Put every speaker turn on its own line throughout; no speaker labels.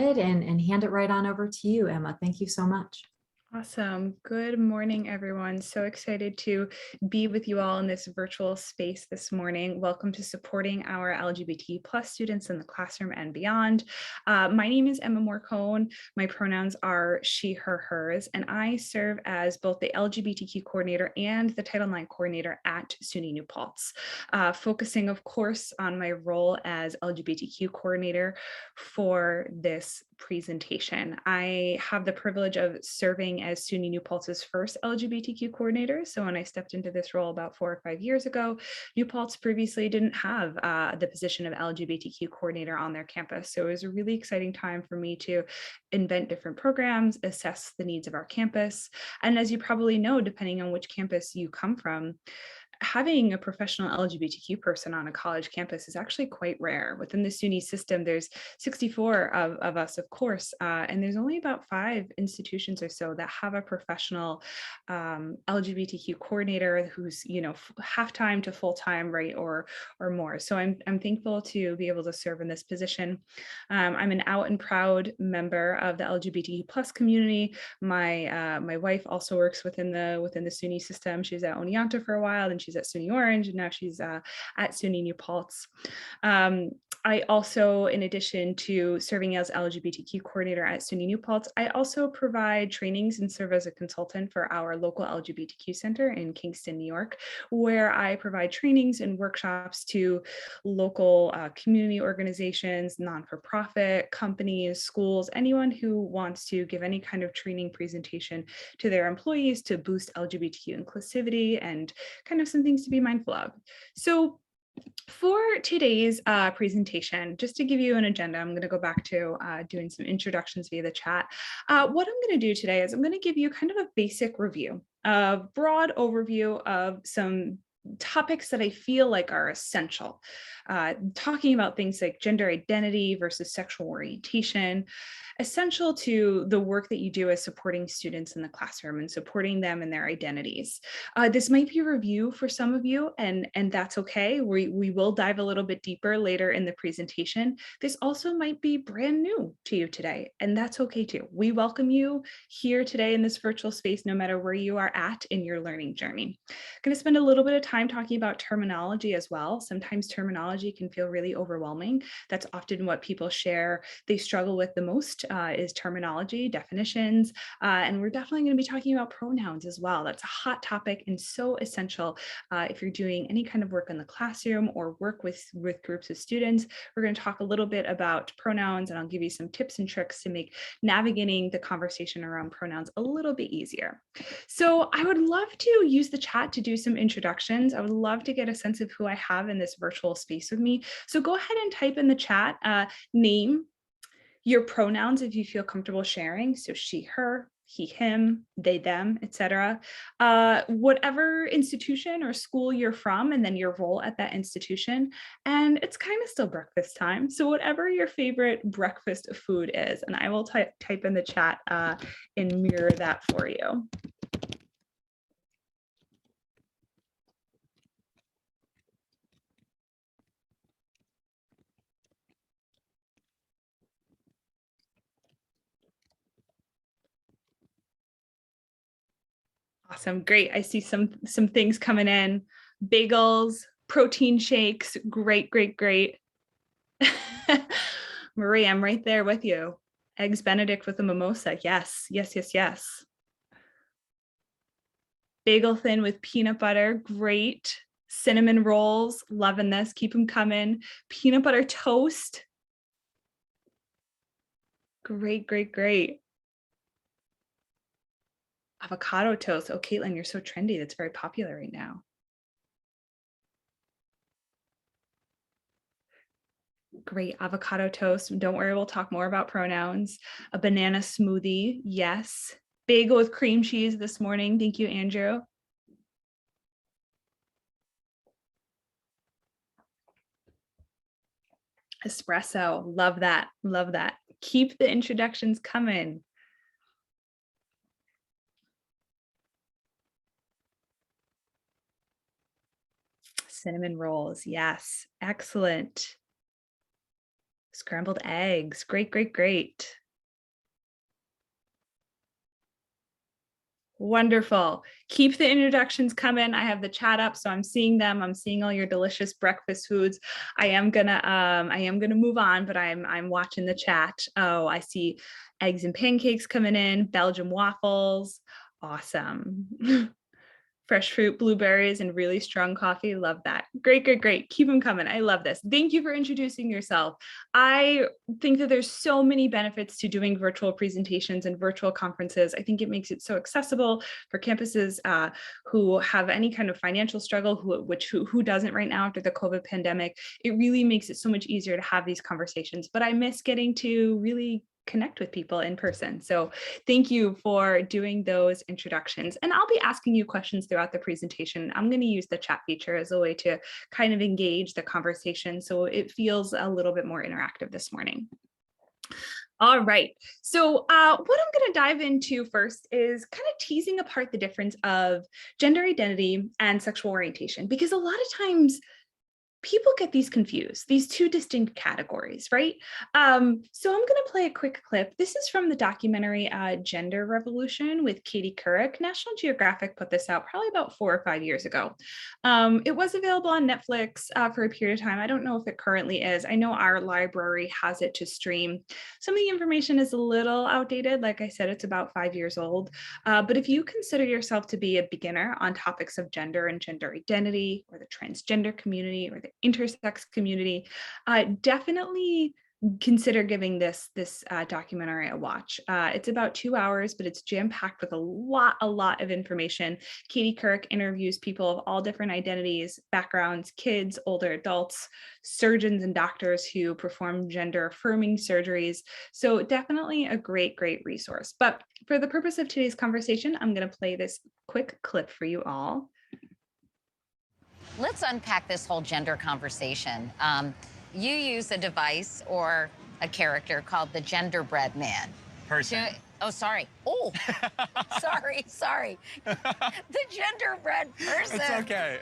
and hand it right on over to you, Emma. Thank you so much.
Awesome. Good morning, everyone. So excited to be with you all in this virtual space this morning. Welcome to supporting our LGBT plus students in the classroom and beyond. My name is Emma Morcone. My pronouns are she, her, hers, and I serve as both the LGBTQ coordinator and the Title IX coordinator at SUNY New Paltz, focusing, of course, on my role as LGBTQ coordinator for this presentation. I have the privilege of serving as SUNY New Paltz's first LGBTQ coordinator. So when I stepped into this role about 4 or 5 years ago, New Paltz previously didn't have the position of LGBTQ coordinator on their campus. So it was a really exciting time for me to invent different programs, assess the needs of our campus. And as you probably know, depending on which campus you come from, having a professional LGBTQ person on a college campus is actually quite rare. Within the SUNY system, there's 64 of us, of course, and there's only about 5 institutions or so that have a professional LGBTQ coordinator who's, half-time to full-time, right, or more. So I'm thankful to be able to serve in this position. I'm an out and proud member of the LGBTQ plus community. My wife also works within the SUNY system. She was at Oneonta for a while, and she's at SUNY Orange, and now she's at SUNY New Paltz. I also, in addition to serving as LGBTQ coordinator at SUNY New Paltz, I also provide trainings and serve as a consultant for our local LGBTQ center in Kingston, New York, where I provide trainings and workshops to local community organizations, non-for-profit companies, schools, anyone who wants to give any kind of training presentation to their employees to boost LGBTQ inclusivity and kind of some things to be mindful of. So for today's presentation, just to give you an agenda, I'm going to go back to doing some introductions via the chat. What I'm going to do today is I'm going to give you kind of a basic review, a broad overview of some topics that I feel like are essential. Talking about things like gender identity versus sexual orientation, essential to the work that you do as supporting students in the classroom and supporting them in their identities. This might be a review for some of you, and that's okay. We will dive a little bit deeper later in the presentation. This also might be brand new to you today, and that's okay too. We welcome you here today in this virtual space, no matter where you are at in your learning journey. I'm going to spend a little bit of time talking about terminology as well. Sometimes terminology can feel really overwhelming. That's often what people share they struggle with the most. Is terminology, definitions, and we're definitely going to be talking about pronouns as well. That's a hot topic and so essential if you're doing any kind of work in the classroom or work with groups of students. We're going to talk a little bit about pronouns, and I'll give you some tips and tricks to make navigating the conversation around pronouns a little bit easier. So I would love to use the chat to do some introductions. I would love to get a sense of who I have in this virtual space with me. So go ahead and type in the chat name, your pronouns if you feel comfortable sharing, so she, her, he, him, they, them, etc. Whatever institution or school you're from, and then your role at that institution. And it's kind of still breakfast time, so whatever your favorite breakfast food is, and I will type in the chat and mirror that for you. Awesome, great. I see some things coming in. Bagels, protein shakes, great, great, great. Marie, I'm right there with you. Eggs Benedict with a mimosa, yes, yes, yes, yes. Bagel thin with peanut butter, great. Cinnamon rolls, loving this, keep them coming. Peanut butter toast, great, great, great. Avocado toast. Oh, Caitlin, you're so trendy. That's very popular right now. Great. Avocado toast. Don't worry, we'll talk more about pronouns. A banana smoothie. Yes. Bagel with cream cheese this morning. Thank you, Andrew. Espresso. Love that. Love that. Keep the introductions coming. Cinnamon rolls. Yes. Excellent. Scrambled eggs. Great, great, great. Wonderful. Keep the introductions coming. I have the chat up, so I'm seeing them. I'm seeing all your delicious breakfast foods. I am gonna move on, but I'm watching the chat. Oh, I see eggs and pancakes coming in, Belgian waffles. Awesome. Fresh fruit, blueberries, and really strong coffee. Love that. Great, great, great. Keep them coming. I love this. Thank you for introducing yourself. I think that there's so many benefits to doing virtual presentations and virtual conferences. I think it makes it so accessible for campuses who have any kind of financial struggle, who doesn't right now after the COVID pandemic. It really makes it so much easier to have these conversations. But I miss getting to really connect with people in person. So thank you for doing those introductions. And I'll be asking you questions throughout the presentation. I'm going to use the chat feature as a way to kind of engage the conversation so it feels a little bit more interactive this morning. All right, so what I'm going to dive into first is kind of teasing apart the difference of gender identity and sexual orientation, because a lot of times people get these confused, these two distinct categories, right? So I'm going to play a quick clip. This is from the documentary Gender Revolution with Katie Couric. National Geographic put this out probably about 4 or 5 years ago. It was available on Netflix for a period of time. I don't know if it currently is. I know our library has it to stream. Some of the information is a little outdated. Like I said, it's about 5 years old. But if you consider yourself to be a beginner on topics of gender and gender identity, or the transgender community, or the intersex community, definitely consider giving this documentary a watch. It's about 2 hours, but it's jam-packed with a lot of information. Katie Couric interviews people of all different identities, backgrounds, kids, older adults, surgeons and doctors who perform gender-affirming surgeries. So definitely a great resource. But for the purpose of today's conversation, I'm going to play this quick clip for you all.
Let's unpack this whole gender conversation. You use a device or a character called the genderbread man.
Person.
Oh, sorry. Oh, sorry. The genderbread person.
It's okay.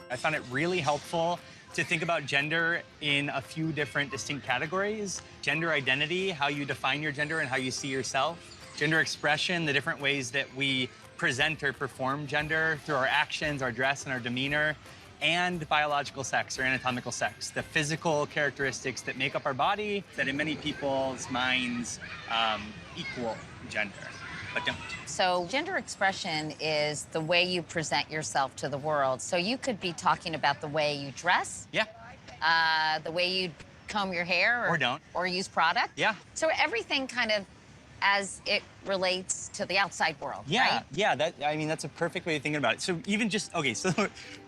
I found it really helpful to think about gender in a few different distinct categories. Gender identity, how you define your gender and how you see yourself. Gender expression, the different ways that we present or perform gender through our actions, our dress, and our demeanor, and biological sex or anatomical sex, the physical characteristics that make up our body that in many people's minds equal gender, but don't.
So gender expression is the way you present yourself to the world. So you could be talking about the way you dress.
Yeah.
The way you comb your hair.
Or don't.
Or use product.
Yeah.
So everything kind of as it relates to the outside world,
yeah,
right?
Yeah, that's a perfect way of thinking about it. So even just, okay, so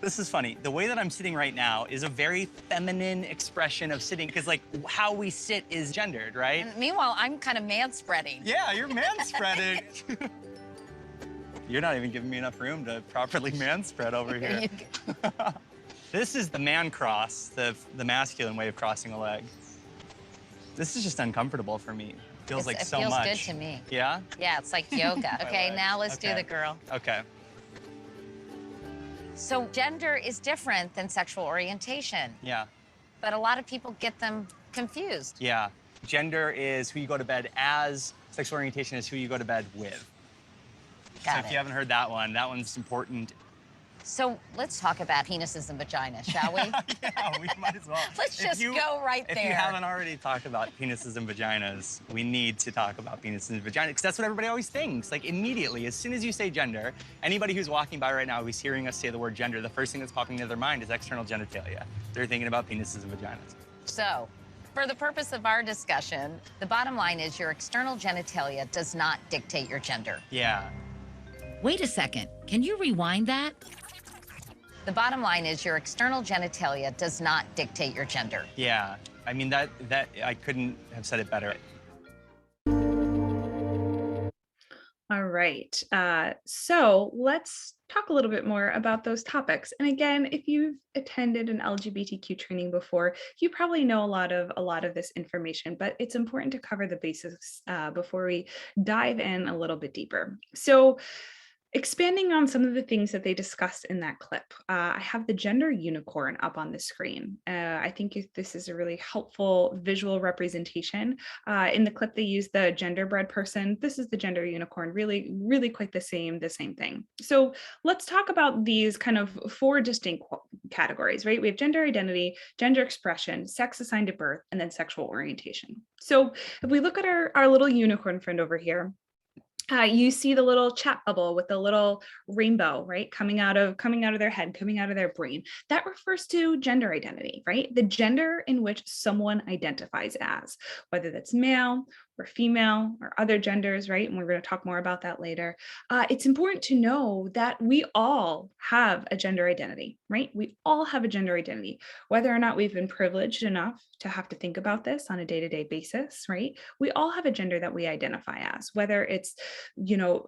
this is funny. The way that I'm sitting right now is a very feminine expression of sitting, because like how we sit is gendered, right?
And meanwhile, I'm kind of man-spreading.
Yeah, you're man-spreading. You're not even giving me enough room to properly man-spread over here. This is the man cross, the masculine way of crossing a leg. This is just uncomfortable for me. Feels like so much.
It feels good to me.
Yeah?
Yeah, it's like yoga. Okay, now let's do the girl.
Okay.
So gender is different than sexual orientation.
Yeah.
But a lot of people get them confused.
Yeah. Gender is who you go to bed as. Sexual orientation is who you go to bed with. So if you haven't heard that one's important.
So let's talk about penises and vaginas, shall we?
Yeah, we might as well.
Let's just go right there.
If you haven't already talked about penises and vaginas, we need to talk about penises and vaginas, because that's what everybody always thinks. Like immediately, as soon as you say gender, anybody who's walking by right now who's hearing us say the word gender, the first thing that's popping into their mind is external genitalia. They're thinking about penises and vaginas.
So, for the purpose of our discussion, the bottom line is your external genitalia does not dictate your gender.
Yeah.
Wait a second. Can you rewind that? The bottom line is your external genitalia does not dictate your gender.
Yeah. I mean, that I couldn't have said it better.
All right. So let's talk a little bit more about those topics. And again, if you've attended an LGBTQ training before, you probably know a lot of this information, but it's important to cover the basics before we dive in a little bit deeper. So Expanding on some of the things that they discussed in that clip, I have the gender unicorn up on the screen. I think this is a really helpful visual representation. In the clip, they use the genderbread person. This is the gender unicorn, really, really quite the same thing. So let's talk about these kind of four distinct categories, right? We have gender identity, gender expression, sex assigned at birth, and then sexual orientation. So if we look at our little unicorn friend over here, you see the little chat bubble with the little rainbow, right? Coming out of their head, coming out of their brain. That refers to gender identity, right? The gender in which someone identifies as, whether that's male or female or other genders, right? And we're going to talk more about that later. It's important to know that we all have a gender identity, right? We all have a gender identity, whether or not we've been privileged enough to have to think about this on a day-to-day basis, right? We all have a gender that we identify as, whether it's,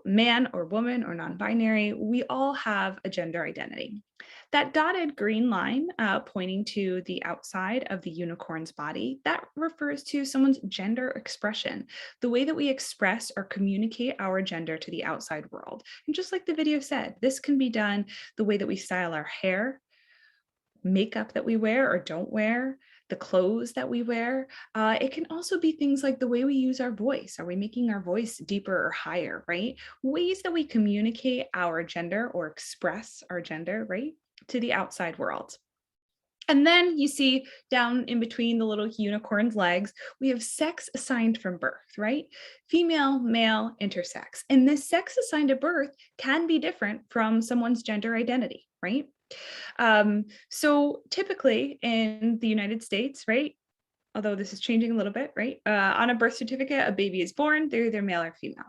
man or woman or non-binary, we all have a gender identity. That dotted green line pointing to the outside of the unicorn's body, that refers to someone's gender expression, the way that we express or communicate our gender to the outside world. And just like the video said, this can be done the way that we style our hair, makeup that we wear or don't wear, the clothes that we wear. It can also be things like the way we use our voice. Are we making our voice deeper or higher, right? Ways that we communicate our gender or express our gender, right, to the outside world. And then you see down in between the little unicorn's legs, we have sex assigned from birth, right? Female, male, intersex. And this sex assigned at birth can be different from someone's gender identity, right? So typically in the United States, right, although this is changing a little bit, right, on a birth certificate, a baby is born, they're either male or female.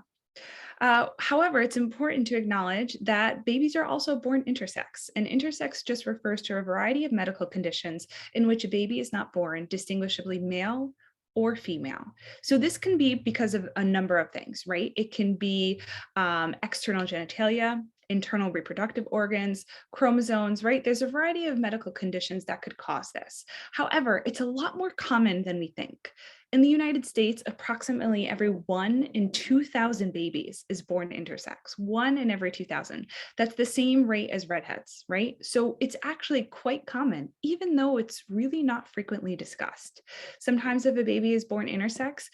However, it's important to acknowledge that babies are also born intersex, and intersex just refers to a variety of medical conditions in which a baby is not born distinguishably male or female. So this can be because of a number of things, right? It can be external genitalia, internal reproductive organs, chromosomes, right? There's a variety of medical conditions that could cause this. However, it's a lot more common than we think. In the United States, approximately every 1 in 2,000 babies is born intersex, 1 in every 2,000. That's the same rate as redheads, right? So it's actually quite common, even though it's really not frequently discussed. Sometimes if a baby is born intersex,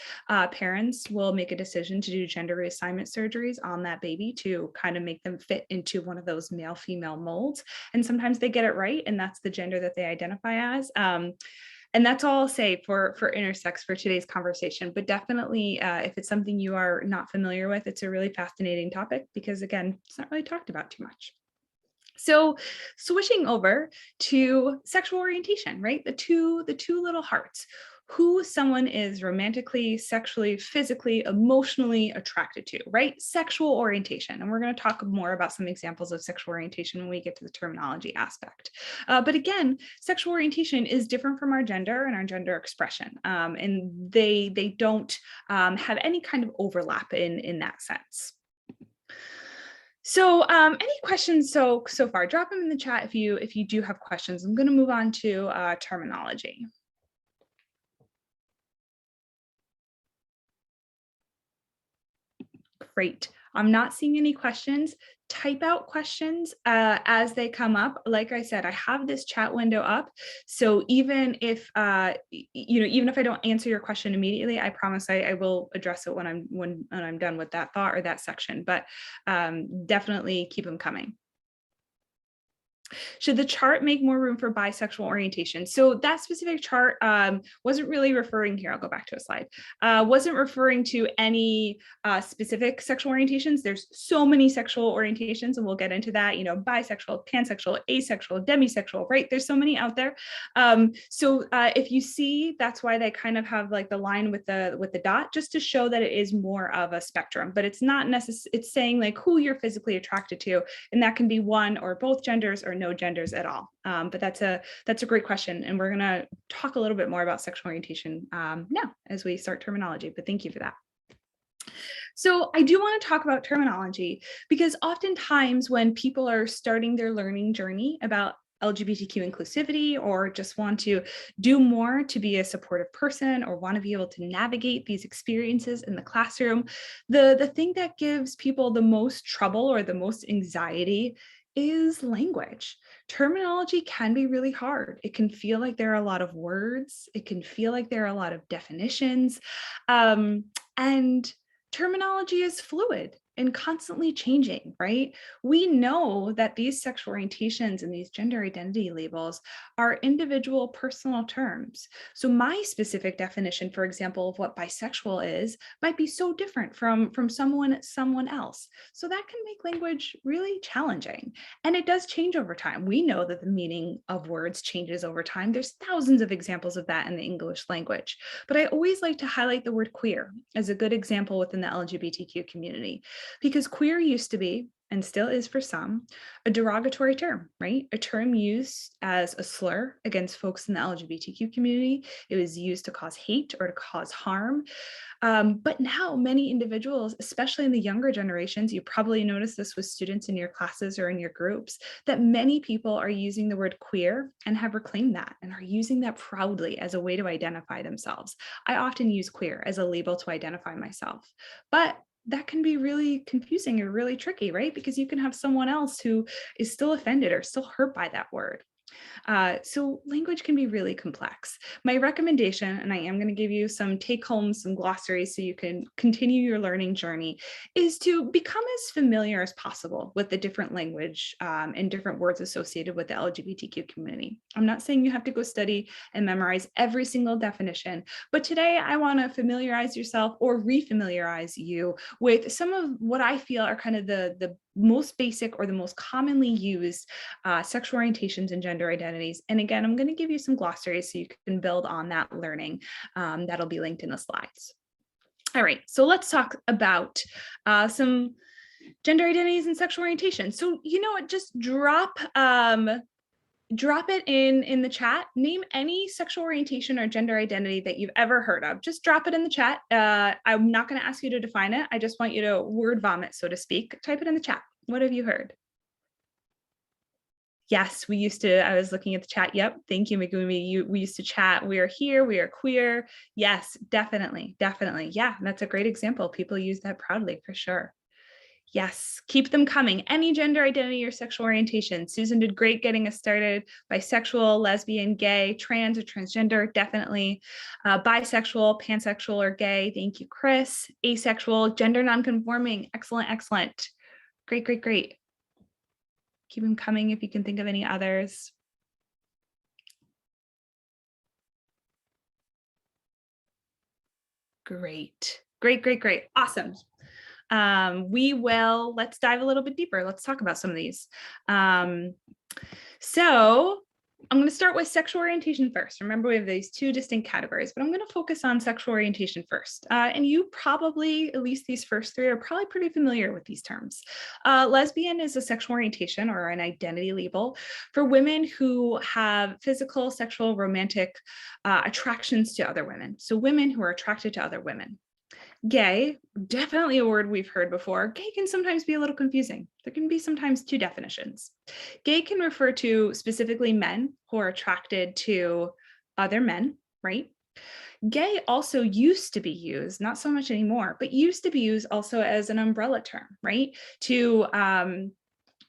parents will make a decision to do gender reassignment surgeries on that baby to kind of make them fit into one of those male-female molds. And sometimes they get it right, and that's the gender that they identify as. And that's all I'll say for intersex for today's conversation, but definitely if it's something you are not familiar with, it's a really fascinating topic because again, it's not really talked about too much. So switching over to sexual orientation, right? The two little hearts. Who someone is romantically, sexually, physically, emotionally attracted to, right? Sexual orientation. And we're going to talk more about some examples of sexual orientation when we get to the terminology aspect. But again, sexual orientation is different from our gender and our gender expression. And they don't have any kind of overlap in that sense. So any questions so far? Drop them in the chat if you do have questions. I'm going to move on to terminology. Great. I'm not seeing any questions. Type out questions as they come up. Like I said, I have this chat window up. So even if even if I don't answer your question immediately, I promise I will address it when I'm done with that thought or that section. But definitely keep them coming. Should the chart make more room for bisexual orientation? So that specific chart wasn't really referring here. I'll go back to a slide. Wasn't referring to any specific sexual orientations. There's so many sexual orientations, and we'll get into that. Bisexual, pansexual, asexual, demisexual, right? There's so many out there. So if you see, that's why they kind of have like the line with the dot, just to show that it is more of a spectrum. But it's not necessary. It's saying like who you're physically attracted to, and that can be one or both genders or no genders at all. But that's a great question. And we're going to talk a little bit more about sexual orientation now as we start terminology, but thank you for that. So I do want to talk about terminology because oftentimes when people are starting their learning journey about LGBTQ inclusivity, or just want to do more to be a supportive person, or want to be able to navigate these experiences in the classroom, the thing that gives people the most trouble or the most anxiety is language. Terminology can be really hard. It can feel like there are a lot of words. It can feel like there are a lot of definitions. And terminology is fluid and constantly changing, right? We know that these sexual orientations and these gender identity labels are individual personal terms. So my specific definition, for example, of what bisexual is might be so different from someone else. So that can make language really challenging. And it does change over time. We know that the meaning of words changes over time. There's thousands of examples of that in the English language. But I always like to highlight the word queer as a good example within the LGBTQ community. Because queer used to be, and still is for some, a derogatory term, right? A term used as a slur against folks in the LGBTQ community. It was used to cause hate or to cause harm. But now many individuals, especially in the younger generations, you probably notice this with students in your classes or in your groups, that many people are using the word queer and have reclaimed that and are using that proudly as a way to identify themselves. I often use queer as a label to identify myself, but that can be really confusing or really tricky, right? Because you can have someone else who is still offended or still hurt by that word. So language can be really complex. My recommendation, and I am going to give you some take home, some glossaries so you can continue your learning journey, is to become as familiar as possible with the different language and different words associated with the LGBTQ community. I'm not saying you have to go study and memorize every single definition, but today I want to familiarize yourself or refamiliarize you with some of what I feel are kind of the most basic or the most commonly used sexual orientations and gender identities. And again, I'm going to give you some glossaries so you can build on that learning. That'll be linked in the slides. All right, so let's talk about some gender identities and sexual orientation. So, you know what, just drop it in the chat. Name any sexual orientation or gender identity that you've ever heard of. Just drop it in the chat. I'm not going to ask you to define it. I just want you to word vomit, so to speak. Type it in the chat. What have you heard? Yes, we used to, I was looking at the chat. Yep. Thank you, Megumi. We used to chat. We are here. We are queer. Yes, definitely. Definitely. Yeah, that's a great example. People use that proudly for sure. Yes, keep them coming. Any gender identity or sexual orientation. Susan did great getting us started. Bisexual, lesbian, gay, trans or transgender, definitely. Bisexual, pansexual or gay. Thank you, Chris. Asexual, gender nonconforming. Excellent, excellent. Great, great, great. Keep them coming if you can think of any others. Great, great, great, great. Awesome. Let's dive a little bit deeper. Let's talk about some of these. So I'm going to start with sexual orientation first. Remember, we have these two distinct categories, but I'm going to focus on sexual orientation first. And you probably, at least these first three, are probably pretty familiar with these terms. Lesbian is a sexual orientation or an identity label for women who have physical, sexual, romantic attractions to other women. So women who are attracted to other women. Gay, definitely a word we've heard before. Gay can sometimes be a little confusing. There can be sometimes two definitions. Gay can refer to specifically men who are attracted to other men, right? Gay also used to be used, not so much anymore, but used to be used also as an umbrella term, right? To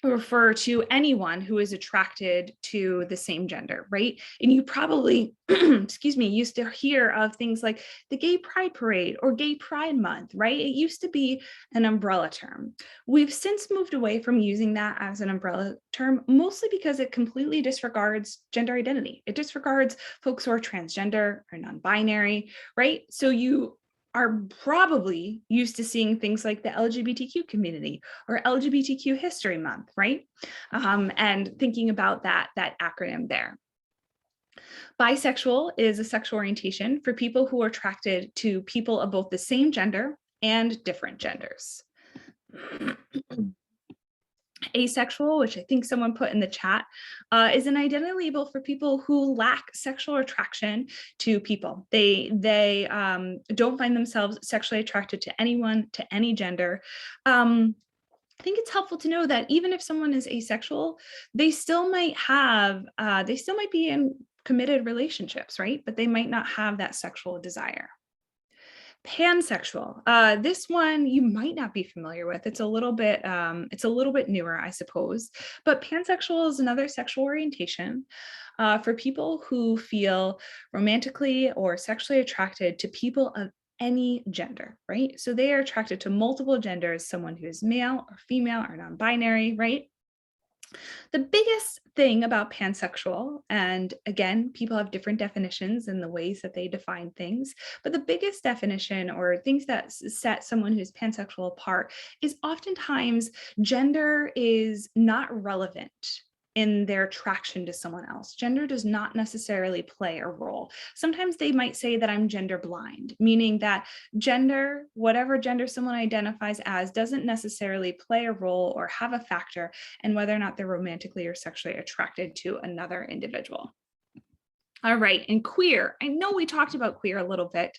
refer to anyone who is attracted to the same gender, right? And you probably, excuse me, used to hear of things like the Gay Pride Parade or Gay Pride Month, right? It used to be an umbrella term. We've since moved away from using that as an umbrella term, mostly because it completely disregards gender identity. It disregards folks who are transgender or non-binary, right? So you are probably used to seeing things like the LGBTQ community or LGBTQ History Month, right? And thinking about that acronym there. Bisexual is a sexual orientation for people who are attracted to people of both the same gender and different genders. Asexual, which I think someone put in the chat, is an identity label for people who lack sexual attraction to people. They don't find themselves sexually attracted to anyone, to any gender. I think it's helpful to know that even if someone is asexual, they still might be in committed relationships, right? But they might not have that sexual desire. Pansexual. This one you might not be familiar with. It's a little bit newer, I suppose. But pansexual is another sexual orientation for people who feel romantically or sexually attracted to people of any gender, right? So they are attracted to multiple genders, someone who is male or female or non-binary, right? The biggest thing about pansexual, and again, people have different definitions in the ways that they define things, but the biggest definition or things that set someone who's pansexual apart is oftentimes gender is not relevant in their attraction to someone else. Gender does not necessarily play a role. Sometimes they might say that I'm gender blind, meaning that gender, whatever gender someone identifies as, doesn't necessarily play a role or have a factor in whether or not they're romantically or sexually attracted to another individual. All right, and queer. I know we talked about queer a little bit.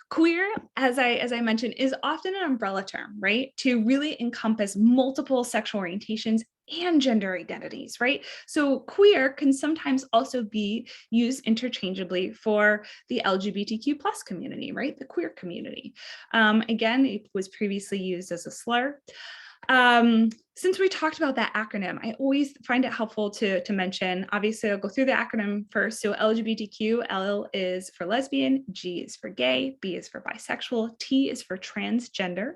Queer, as I mentioned, is often an umbrella term, right? To really encompass multiple sexual orientations and gender identities, right? So queer can sometimes also be used interchangeably for the LGBTQ plus community, right? The queer community. Again, it was previously used as a slur. Since we talked about that acronym, I always find it helpful to mention, obviously I'll go through the acronym first. So LGBTQ, L is for lesbian, G is for gay, B is for bisexual, T is for transgender,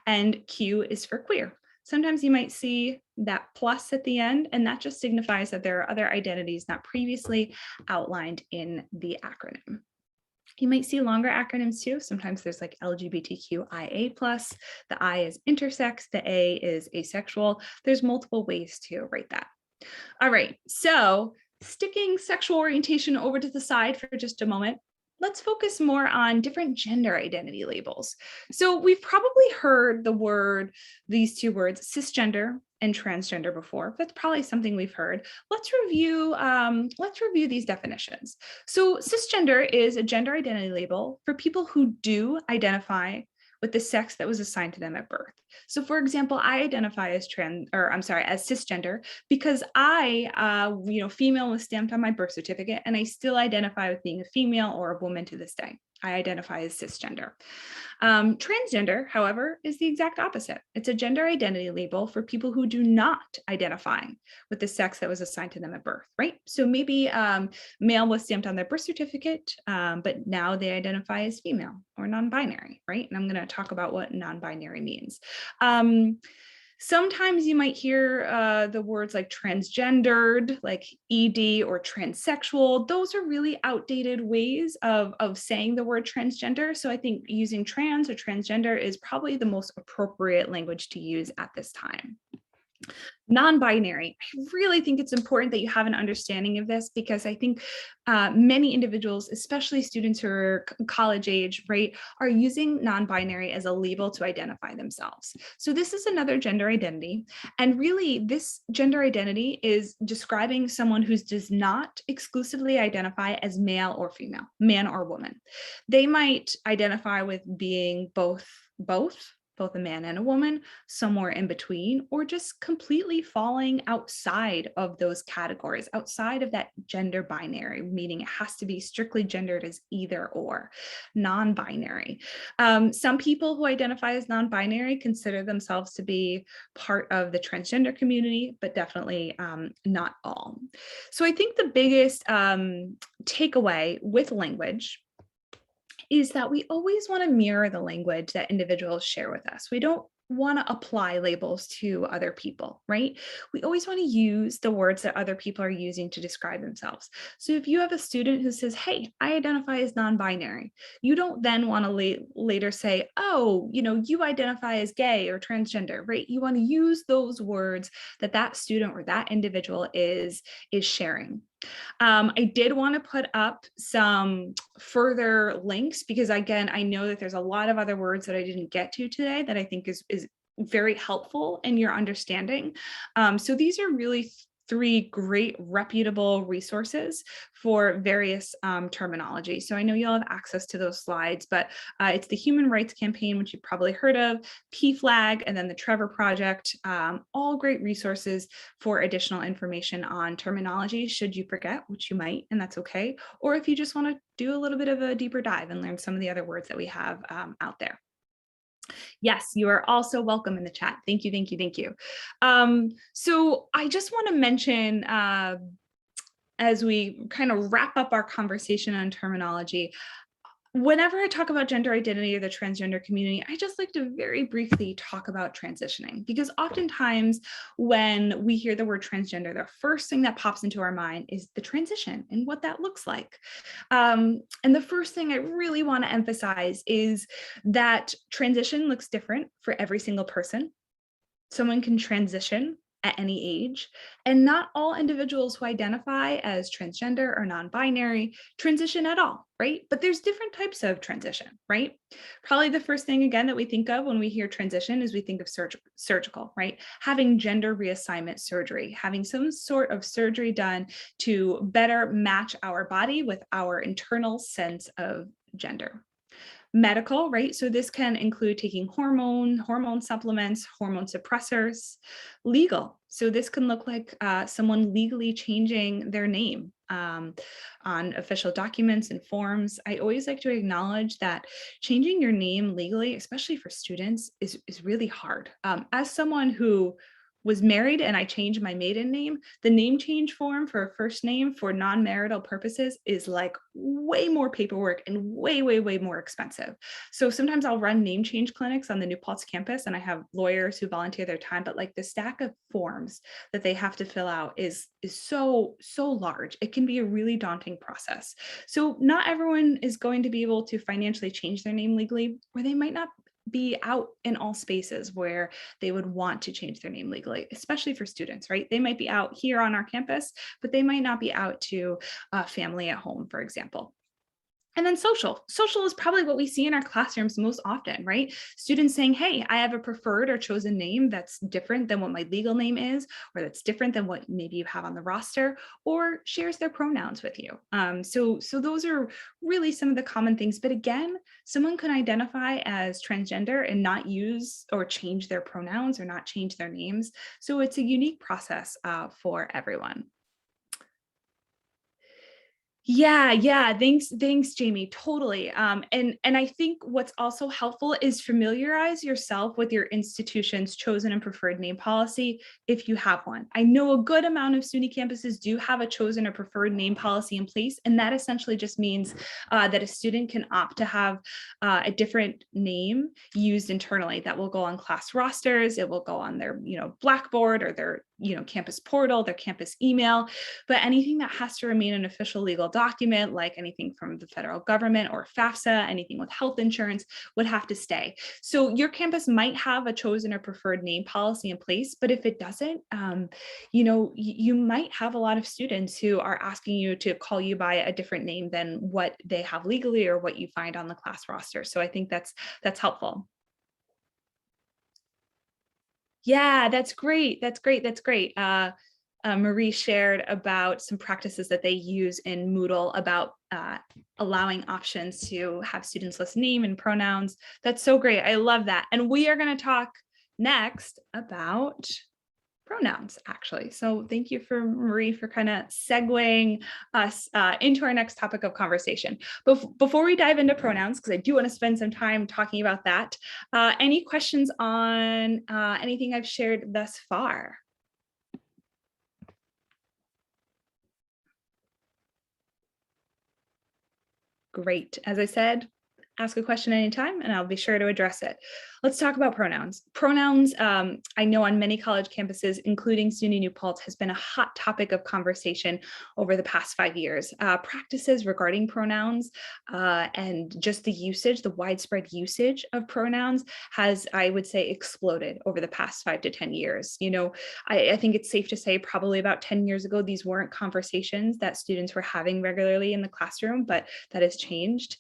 and Q is for queer. Sometimes you might see that plus at the end, and that just signifies that there are other identities not previously outlined in the acronym. You might see longer acronyms too. Sometimes there's like LGBTQIA+, the I is intersex, the A is asexual. There's multiple ways to write that. All right, so sticking sexual orientation over to the side for just a moment, let's focus more on different gender identity labels. So we've probably heard these two words, cisgender and transgender before. That's probably something we've heard. Let's review these definitions. So cisgender is a gender identity label for people who do identify with the sex that was assigned to them at birth. So for example, I identify as as cisgender because female was stamped on my birth certificate and I still identify with being a female or a woman to this day. I identify as cisgender. Transgender, however, is the exact opposite. It's a gender identity label for people who do not identify with the sex that was assigned to them at birth, right? So maybe male was stamped on their birth certificate, but now they identify as female or non-binary, right? And I'm going to talk about what non-binary means. Sometimes you might hear the words like transgendered, like ED or transsexual. Those are really outdated ways of saying the word transgender. So I think using trans or transgender is probably the most appropriate language to use at this time. Non-binary. I really think it's important that you have an understanding of this because I think many individuals, especially students who are college age, right, are using non-binary as a label to identify themselves. So this is another gender identity. And really this gender identity is describing someone who does not exclusively identify as male or female, man or woman. They might identify with being both a man and a woman, somewhere in between, or just completely falling outside of those categories, outside of that gender binary, meaning it has to be strictly gendered as either or. Non-binary. Some people who identify as non-binary consider themselves to be part of the transgender community, but definitely not all. So I think the biggest takeaway with language is that we always want to mirror the language that individuals share with us. We don't want to apply labels to other people, right? We always want to use the words that other people are using to describe themselves. So if you have a student who says, hey, I identify as non-binary, you don't then want to later say, oh, you identify as gay or transgender, right? You want to use those words that that student or that individual is sharing. I did want to put up some further links because, again, I know that there's a lot of other words that I didn't get to today that I think is very helpful in your understanding. So these are really 3 great reputable resources for various terminology. So I know you'll have access to those slides, but it's the Human Rights Campaign, which you've probably heard of, PFLAG, and then the Trevor Project, all great resources for additional information on terminology, should you forget, which you might, and that's okay. Or if you just want to do a little bit of a deeper dive and learn some of the other words that we have out there. Yes, you are also welcome in the chat. Thank you, thank you, thank you. So I just want to mention, as we kind of wrap up our conversation on terminology, whenever I talk about gender identity or the transgender community, I just like to very briefly talk about transitioning, because oftentimes when we hear the word transgender, the first thing that pops into our mind is the transition and what that looks like. And the first thing I really want to emphasize is that transition looks different for every single person. Someone can transition at any age, and not all individuals who identify as transgender or non-binary transition at all, right? But there's different types of transition, right? Probably the first thing, again, that we think of when we hear transition is we think of surgical, right? Having gender reassignment surgery, having some sort of surgery done to better match our body with our internal sense of gender. Medical, right? So this can include taking hormone supplements, hormone suppressors. Legal, so this can look like someone legally changing their name on official documents and forms. I always like to acknowledge that changing your name legally, especially for students, is really hard. As someone who was married and I changed my maiden name, the name change form for a first name for non-marital purposes is like way more paperwork and way, way, way more expensive. So sometimes I'll run name change clinics on the New Paltz campus, and I have lawyers who volunteer their time, but like the stack of forms that they have to fill out is so large. It can be a really daunting process. So not everyone is going to be able to financially change their name legally, or they might not be out in all spaces where they would want to change their name legally, especially for students, right? They might be out here on our campus, but they might not be out to family at home, for example. And then social is probably what we see in our classrooms most often, right? Students saying, hey, I have a preferred or chosen name that's different than what my legal name is, or that's different than what maybe you have on the roster, or shares their pronouns with you. So those are really some of the common things. But again, someone can identify as transgender and not use or change their pronouns or not change their names. So it's a unique process for everyone. Yeah. Thanks, Jamie. Totally. And I think what's also helpful is familiarize yourself with your institution's chosen and preferred name policy if you have one. I know a good amount of SUNY campuses do have a chosen or preferred name policy in place, and that essentially just means that a student can opt to have a different name used internally that will go on class rosters. It will go on their, Blackboard or their, campus portal, their campus email. But anything that has to remain an official legal document, like anything from the federal government or FAFSA, anything with health insurance, would have to stay. So your campus might have a chosen or preferred name policy in place, but if it doesn't, you might have a lot of students who are asking you to call you by a different name than what they have legally or what you find on the class roster. So I think that's helpful. Yeah, that's great. Marie shared about some practices that they use in Moodle about allowing options to have students list name and pronouns. That's so great. I love that. And we are going to talk next about pronouns, actually. So thank you for Marie for kind of segueing us into our next topic of conversation. Before we dive into pronouns, because I do want to spend some time talking about that, any questions on anything I've shared thus far? Great. As I said, ask a question anytime and I'll be sure to address it. Let's talk about pronouns. Pronouns, I know on many college campuses, including SUNY New Paltz, has been a hot topic of conversation over the past 5 years. Practices regarding pronouns and just the widespread usage of pronouns has, I would say, exploded over the past 5 to 10 years. I think it's safe to say probably about 10 years ago, these weren't conversations that students were having regularly in the classroom, but that has changed.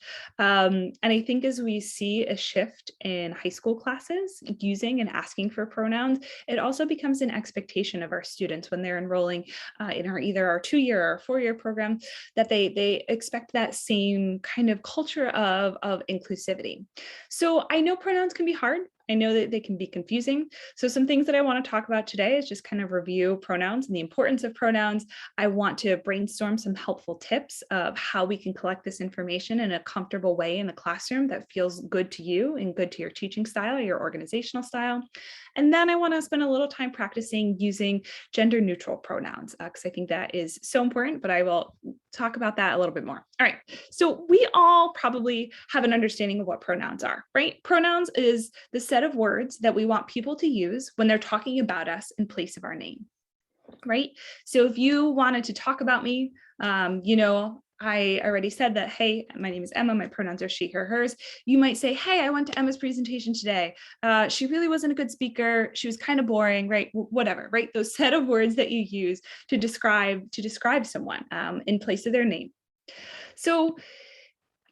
And I think as we see a shift in high school classes using and asking for pronouns, it also becomes an expectation of our students when they're enrolling in either our 2-year or 4-year program, that they expect that same kind of culture of inclusivity. So I know pronouns can be hard. I know that they can be confusing. So some things that I want to talk about today is just kind of review pronouns and the importance of pronouns. I want to brainstorm some helpful tips of how we can collect this information in a comfortable way in the classroom that feels good to you and good to your teaching style, your organizational style. And then I want to spend a little time practicing using gender neutral pronouns because I think that is so important, but I will talk about that a little bit more. All right, so we all probably have an understanding of what pronouns are, right? Pronouns is the set of words that we want people to use when they're talking about us in place of our name, right? So if you wanted to talk about me, I already said that, hey, my name is Emma, my pronouns are she, her, hers. You might say, hey, I went to Emma's presentation today. She really wasn't a good speaker. She was kind of boring, right? Whatever, right? Those set of words that you use to describe someone in place of their name. So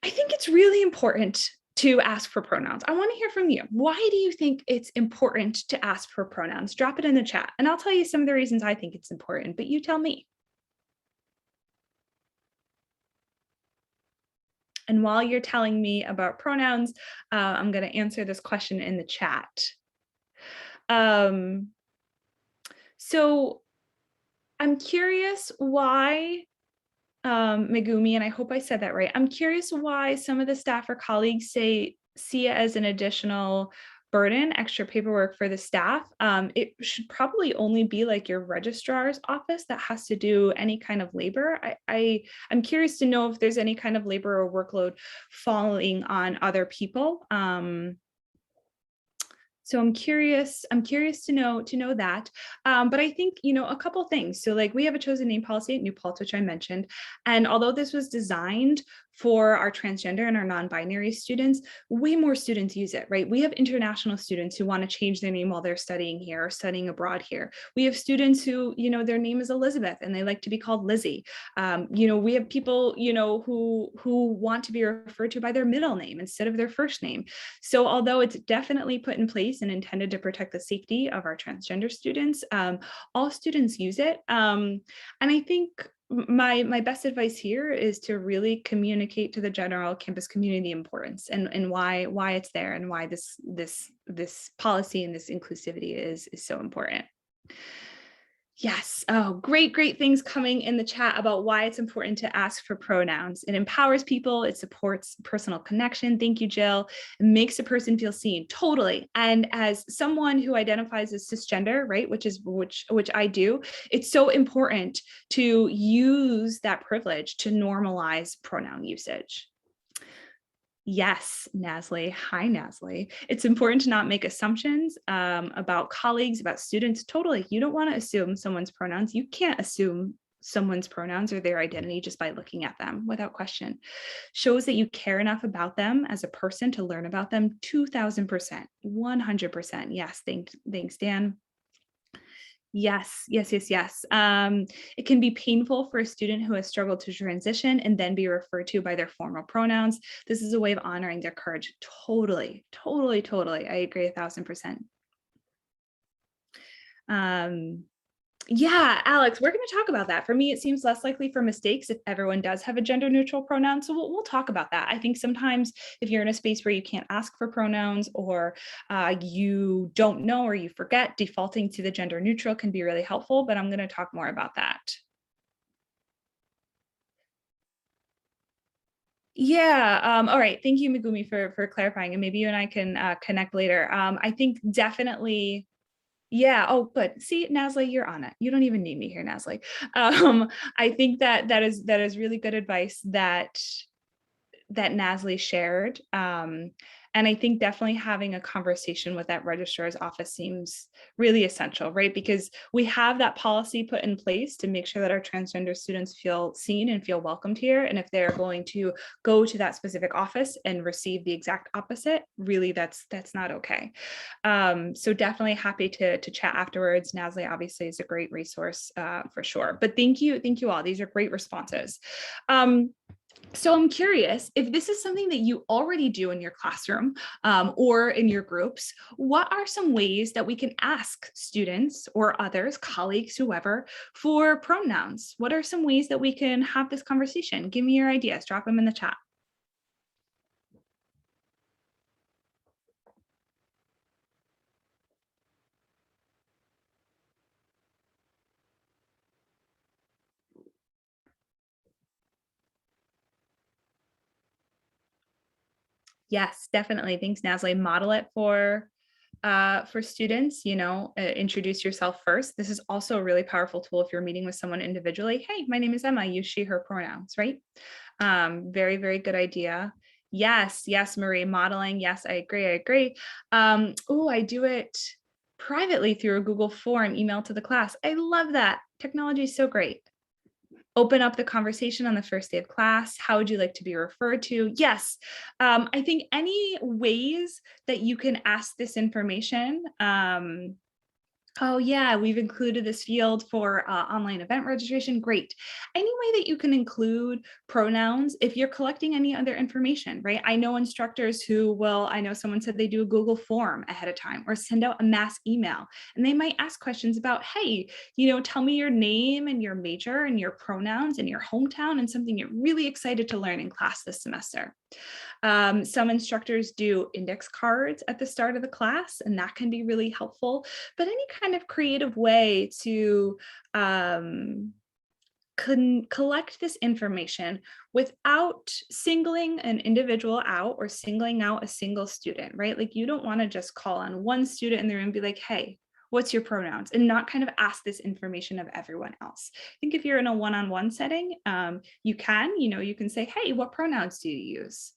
I think it's really important to ask for pronouns. I want to hear from you. Why do you think it's important to ask for pronouns? Drop it in the chat and I'll tell you some of the reasons I think it's important, but you tell me. And while you're telling me about pronouns, I'm going to answer this question in the chat. So I'm curious why, Megumi, and I hope I said that right. I'm curious why some of the staff or colleagues see it as an additional burden, extra paperwork for the staff. It should probably only be like your registrar's office that has to do any kind of labor. I'm curious to know if there's any kind of labor or workload falling on other people. So I'm curious to know that. But I think, a couple things. So like we have a chosen name policy at New Paltz, which I mentioned. And although this was designed for our transgender and our non-binary students, way more students use it, right? We have international students who want to change their name while they're studying here or studying abroad here. We have students who, their name is Elizabeth and they like to be called Lizzie. We have people, who want to be referred to by their middle name instead of their first name. So although it's definitely put in place and intended to protect the safety of our transgender students, all students use it. And I think my best advice here is to really communicate to the general campus community the importance and why it's there and why this policy and this inclusivity is so important. Yes. Oh, great things coming in the chat about why it's important to ask for pronouns. It empowers people. It supports personal connection. Thank you, Jill. It makes a person feel seen. Totally. And as someone who identifies as cisgender, right, which I do, it's so important to use that privilege to normalize pronoun usage. Yes, Nasli. Hi, Nasli. It's important to not make assumptions about colleagues, about students. Totally. You don't want to assume someone's pronouns. You can't assume someone's pronouns or their identity just by looking at them without question. Shows that you care enough about them as a person to learn about them. 2000%, 100%. Yes. Thanks, Dan. Yes. It can be painful for a student who has struggled to transition and then be referred to by their formal pronouns. This is a way of honoring their courage. Totally. I agree 1000%. Yeah, Alex, we're going to talk about that. For me, it seems less likely for mistakes if everyone does have a gender neutral pronoun. So we'll talk about that. I think sometimes if you're in a space where you can't ask for pronouns or you don't know or you forget, defaulting to the gender neutral can be really helpful, but I'm going to talk more about that. Yeah. All right. Thank you, Megumi, for clarifying. And maybe you and I can connect later. I think definitely. Yeah. Oh, good. See, Nasli, you're on it. You don't even need me here, Nasli. I think that is really good advice that Nasli shared. And I think definitely having a conversation with that registrar's office seems really essential, right? Because we have that policy put in place to make sure that our transgender students feel seen and feel welcomed here. And if they're going to go to that specific office and receive the exact opposite, really that's not okay. So definitely happy to chat afterwards. Nasli obviously is a great resource for sure. But thank you all. These are great responses. So I'm curious if this is something that you already do in your classroom or in your groups, what are some ways that we can ask students or others, colleagues, whoever, for pronouns? What are some ways that we can have this conversation? Give me your ideas, drop them in the chat. Yes, definitely. Thanks, Nasli. Model it for students, introduce yourself first. This is also a really powerful tool if you're meeting with someone individually. Hey, my name is Emma, use she, her pronouns, right? Very, very good idea. Yes, Marie, modeling. Yes, I agree. Oh, I do it privately through a Google form, email to the class. I love that. Technology is so great. Open up the conversation on the first day of class. How would you like to be referred to? Yes, I think any ways that you can ask this information. Oh yeah, we've included this field for online event registration. Great. Any way that you can include pronouns if you're collecting any other information, right? I know instructors who will, I know someone said they do a Google form ahead of time or send out a mass email, and they might ask questions about, hey, tell me your name and your major and your pronouns and your hometown and something you're really excited to learn in class this semester. Some instructors do index cards at the start of the class, and that can be really helpful. But any kind of creative way to collect this information without singling an individual out or singling out a single student, right? Like you don't want to just call on one student in the room and be like, hey, what's your pronouns? And not kind of ask this information of everyone else. I think if you're in a one-on-one setting, you can say, hey, what pronouns do you use?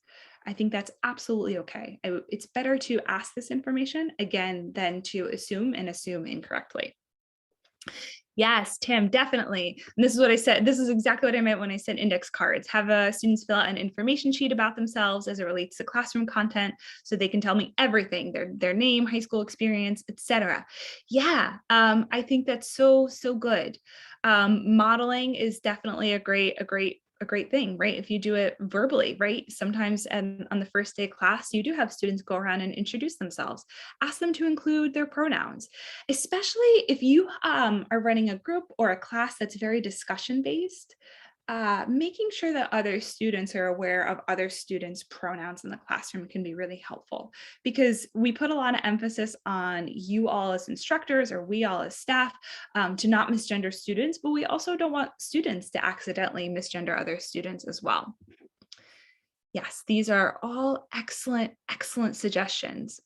I think that's absolutely okay. It's better to ask this information again than to assume incorrectly. Yes, Tim, definitely. And this is what I said. This is exactly what I meant when I said index cards. Have students fill out an information sheet about themselves as it relates to classroom content, so they can tell me everything, their name, high school experience, etc. Yeah, I think that's so good. Modeling is definitely a great thing, right? If you do it verbally, right? Sometimes on the first day of class, you do have students go around and introduce themselves. Ask them to include their pronouns, especially if you are running a group or a class that's very discussion based. Making sure that other students are aware of other students' pronouns in the classroom can be really helpful, because we put a lot of emphasis on you all as instructors or we all as staff to not misgender students, but we also don't want students to accidentally misgender other students as well. Yes, these are all excellent suggestions.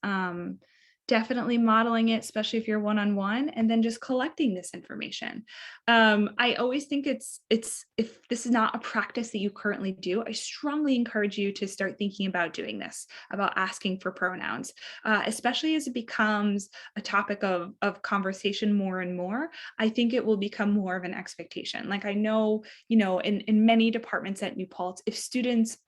Definitely modeling it, especially if you're one-on-one, and then just collecting this information. I always think it's if this is not a practice that you currently do, I strongly encourage you to start thinking about doing this, about asking for pronouns, especially as it becomes a topic of conversation more and more. I think it will become more of an expectation. Like I know, in many departments at New Paltz, if students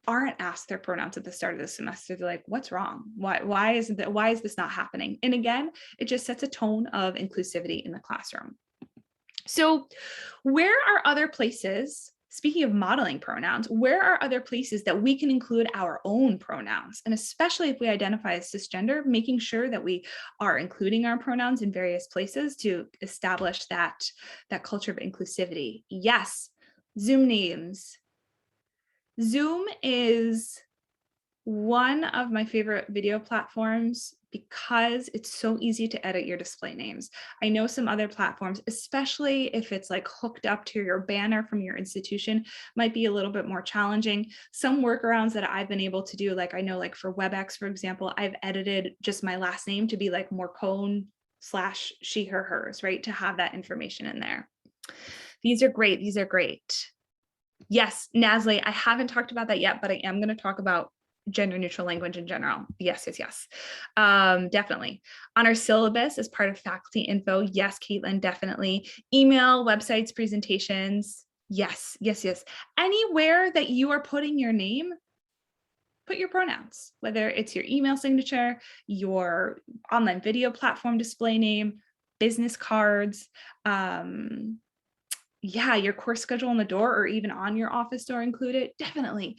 aren't asked their pronouns at the start of the semester, they're like, what's wrong? Why is this not happening? And again, it just sets a tone of inclusivity in the classroom. So where are other places, speaking of modeling pronouns, where are other places that we can include our own pronouns? And especially if we identify as cisgender, making sure that we are including our pronouns in various places to establish that culture of inclusivity. Yes, Zoom names. Zoom is one of my favorite video platforms because it's so easy to edit your display names. I know some other platforms, especially if it's like hooked up to your banner from your institution, might be a little bit more challenging. Some workarounds that I've been able to do, like I know like for WebEx, for example, I've edited just my last name to be like Morcone/she, her, hers, right? To have that information in there. These are great. Yes, Nasli, I haven't talked about that yet, but I am going to talk about gender neutral language in general. Yes. Definitely. On our syllabus as part of faculty info. Yes, Caitlin, definitely. Email, websites, presentations. Yes. Anywhere that you are putting your name, put your pronouns, whether it's your email signature, your online video platform display name, business cards, Yeah, your course schedule on the door or even on your office door include it. Definitely.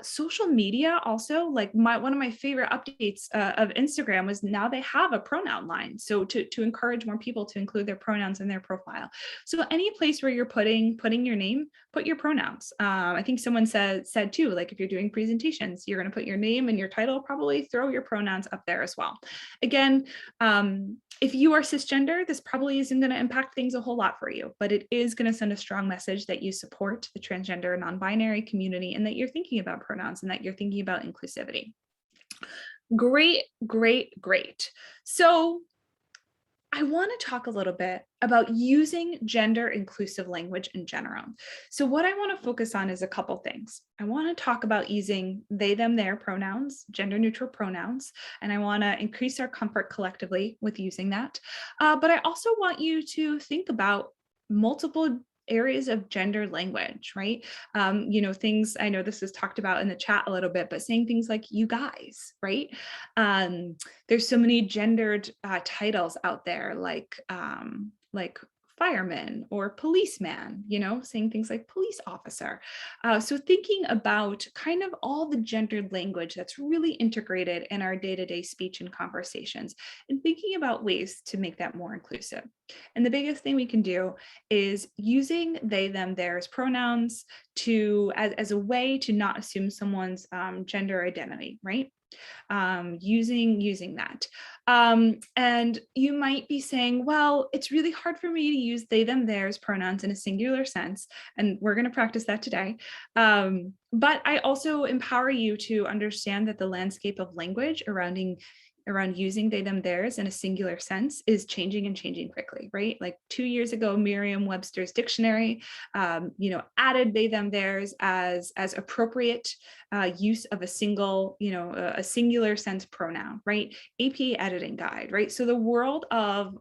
Social media also, like one of my favorite updates of Instagram was now they have a pronoun line. So to encourage more people to include their pronouns in their profile. So any place where you're putting your name, put your pronouns. I think someone said too, like if you're doing presentations, you're going to put your name and your title, probably throw your pronouns up there as well. Again, if you are cisgender, this probably isn't going to impact things a whole lot for you, but it is going to send a strong message that you support the transgender and non-binary community and that you're thinking about pronouns and that you're thinking about inclusivity. Great, great, great. So I want to talk a little bit about using gender inclusive language in general. So what I want to focus on is a couple things. I want to talk about using they, them, their pronouns, gender neutral pronouns, and I want to increase our comfort collectively with using that. But I also want you to think about multiple areas of gender language, right? Things, I know this is talked about in the chat a little bit, but saying things like you guys, right? There's so many gendered titles out there, like fireman or policeman, saying things like police officer. So thinking about kind of all the gendered language that's really integrated in our day-to-day speech and conversations, and thinking about ways to make that more inclusive. And the biggest thing we can do is using they, them, theirs pronouns as a way to not assume someone's gender identity, right? Using that. And you might be saying, well, it's really hard for me to use they, them, theirs pronouns in a singular sense. And we're going to practice that today. But I also empower you to understand that the landscape of language around using they, them, theirs in a singular sense is changing and changing quickly, right? Like 2 years ago, Merriam-Webster's dictionary, added they, them, theirs as appropriate use of a singular sense pronoun, right? APA editing guide, right? So the world of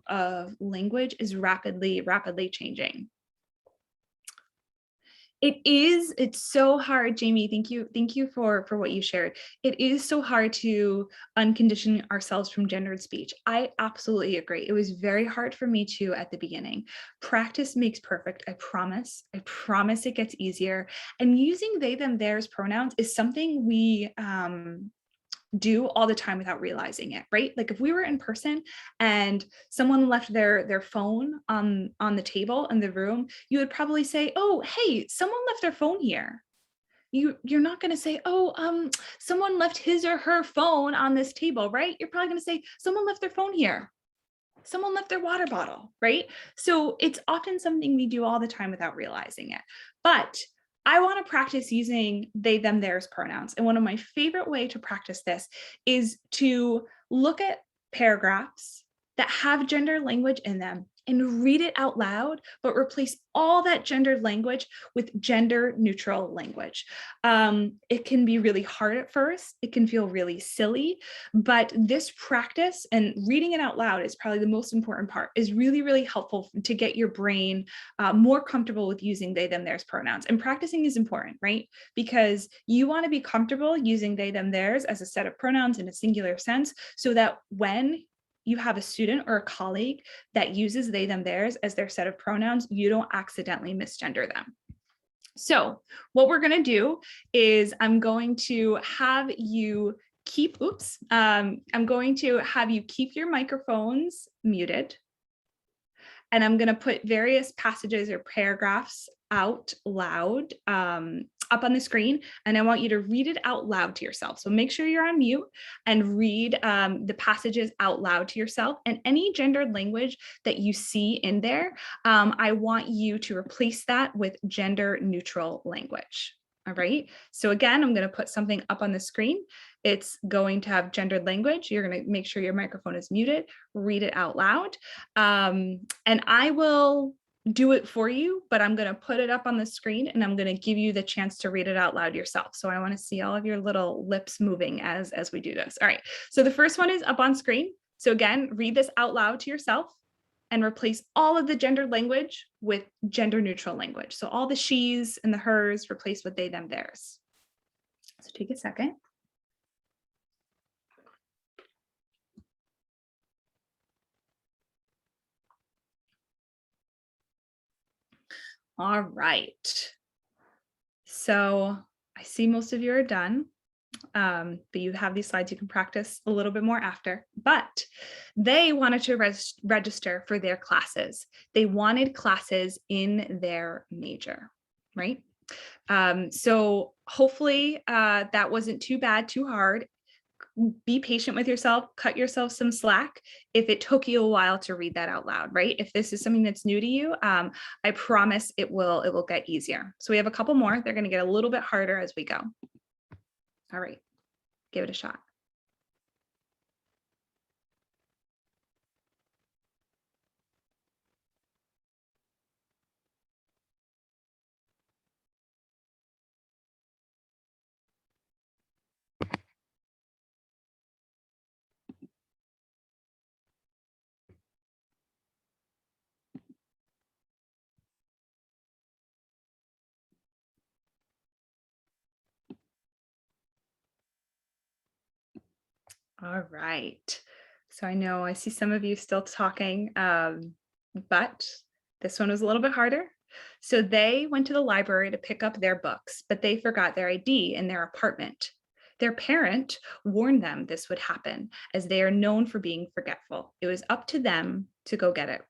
language is rapidly changing. It's so hard, Jamie. Thank you for what you shared. It is so hard to uncondition ourselves from gendered speech. I absolutely agree. It was very hard for me too at the beginning. Practice makes perfect. I promise it gets easier. And using they, them, theirs pronouns is something we do all the time without realizing it, right? Like if we were in person and someone left their phone on the table in the room, you would probably say, oh, hey, someone left their phone here. You're not going to say, oh, someone left his or her phone on this table, right? You're probably going to say, someone left their phone here. Someone left their water bottle, right? So it's often something we do all the time without realizing it. But I want to practice using they, them, theirs pronouns. And one of my favorite ways to practice this is to look at paragraphs that have gender language in them and read it out loud, but replace all that gendered language with gender neutral language. It can be really hard at first. It can feel really silly, but this practice and reading it out loud is probably the most important part, is really, really helpful to get your brain more comfortable with using they, them, theirs pronouns. And practicing is important, right? Because you want to be comfortable using they, them, theirs as a set of pronouns in a singular sense, so that when you have a student or a colleague that uses they, them, theirs as their set of pronouns, you don't accidentally misgender them. So what we're going to do is I'm going to have you keep your microphones muted. And I'm going to put various passages or paragraphs out loud up on the screen, and I want you to read it out loud to yourself. So make sure you're on mute and read the passages out loud to yourself, and any gendered language that you see in there, I want you to replace that with gender neutral language. All right, so again, I'm going to put something up on the screen. It's going to have gendered language. You're going to make sure your microphone is muted, read it out loud, and I will do it for you, but I'm going to put it up on the screen and I'm going to give you the chance to read it out loud yourself. So I want to see all of your little lips moving as we do this. All right, so the first one is up on screen. So again, read this out loud to yourself and replace all of the gendered language with gender neutral language. So all the she's and the hers replace with they, them, theirs. So take a second. All right. So I see most of you are done, but you have these slides you can practice a little bit more after. But they wanted to register for their classes. They wanted classes in their major, right? So hopefully that wasn't too bad, too hard. Be patient with yourself, cut yourself some slack if it took you a while to read that out loud, right? If this is something that's new to you, I promise it will get easier. So we have a couple more. They're going to get a little bit harder as we go. All right, give it a shot. All right. So I know I see some of you still talking, but this one was a little bit harder. So they went to the library to pick up their books, but they forgot their ID in their apartment. Their parent warned them this would happen as they are known for being forgetful. It was up to them to go get it.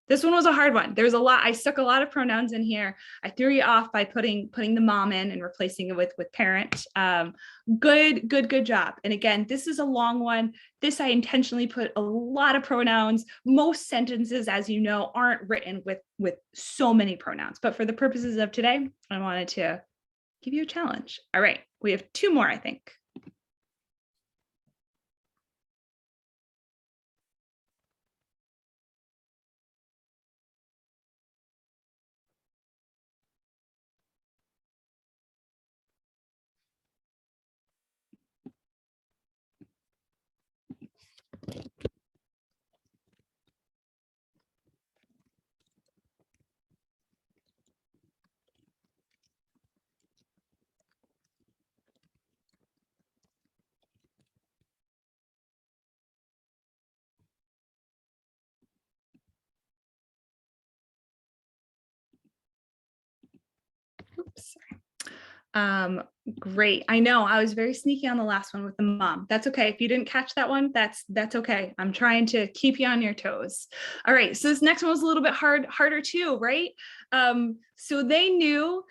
This one was a hard one. There's a lot. I stuck a lot of pronouns in here. I threw you off by putting the mom in and replacing it with parent. Good job. And again, this is a long one. This I intentionally put a lot of pronouns. Most sentences, as you know, aren't written with so many pronouns. But for the purposes of today, I wanted to give you a challenge. All right, we have two more, I think. Oops. Great. I know I was very sneaky on the last one with the mom. That's okay. If you didn't catch that one, that's okay. I'm trying to keep you on your toes. All right. So this next one was a little bit harder too, right? So they knew